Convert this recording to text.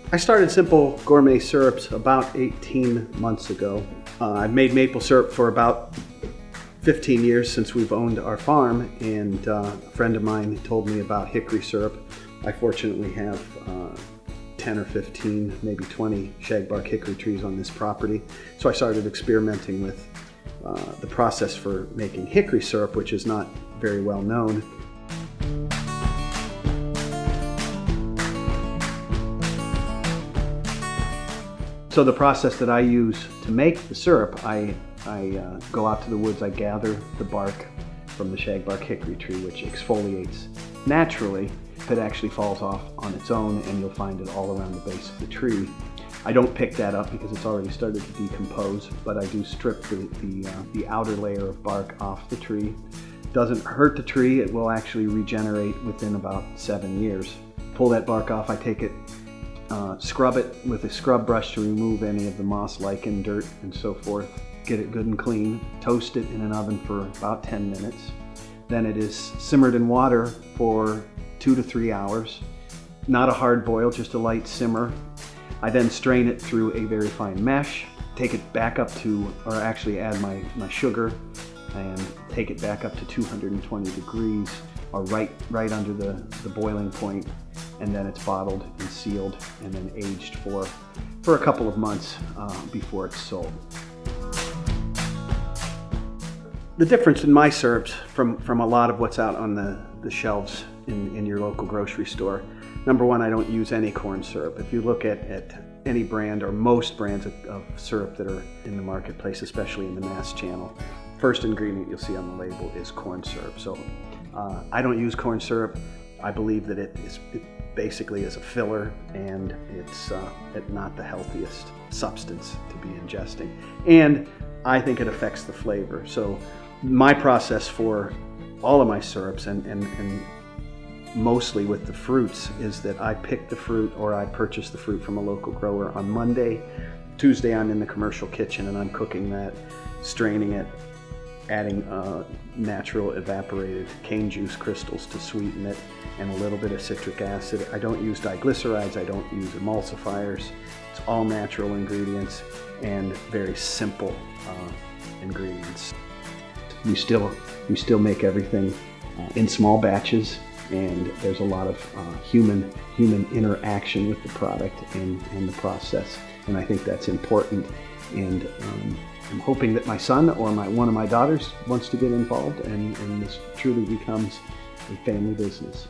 I started Simple Gourmet Syrups about 18 months ago. I've made maple syrup for about 15 years since we've owned our farm, and a friend of mine told me about hickory syrup. I fortunately have 10 or 15, maybe 20 shagbark hickory trees on this property. So I started experimenting with the process for making hickory syrup, which is not very well known. So the process that I use to make the syrup, I go out to the woods, I gather the bark from the shagbark hickory tree, which exfoliates naturally. It actually falls off on its own, and you'll find it all around the base of the tree. I don't pick that up because it's already started to decompose, but I do strip the outer layer of bark off the tree. Doesn't hurt the tree, it will actually regenerate within about 7 years. Pull that bark off, I take it, scrub it with a scrub brush to remove any of the moss, lichen, dirt, and so forth. Get it good and clean. Toast it in an oven for about 10 minutes. Then it is simmered in water for 2 to 3 hours. Not a hard boil, just a light simmer. I then strain it through a very fine mesh, take it back up to, or actually add my sugar, and take it back up to 220 degrees, or right under the boiling point, and then it's bottled and sealed and then aged for a couple of months before it's sold. The difference in my syrups from a lot of what's out on the shelves in your local grocery store, number one, I don't use any corn syrup. If you look at any brand or most brands of syrup that are in the marketplace, especially in the mass channel, first ingredient you'll see on the label is corn syrup. So I don't use corn syrup. I believe that it basically is a filler, and it's not the healthiest substance to be ingesting. And I think it affects the flavor. So my process for all of my syrups, and mostly with the fruits, is that I pick the fruit, or I purchase the fruit from a local grower on Monday. Tuesday I'm in the commercial kitchen and I'm cooking that, straining it, adding natural evaporated cane juice crystals to sweeten it, and a little bit of citric acid. I don't use diglycerides, I don't use emulsifiers. It's all natural ingredients and very simple ingredients. We still make everything in small batches, and there's a lot of human interaction with the product and the process, and I think that's important. And I'm hoping that my son or one of my daughters wants to get involved, and this truly becomes a family business.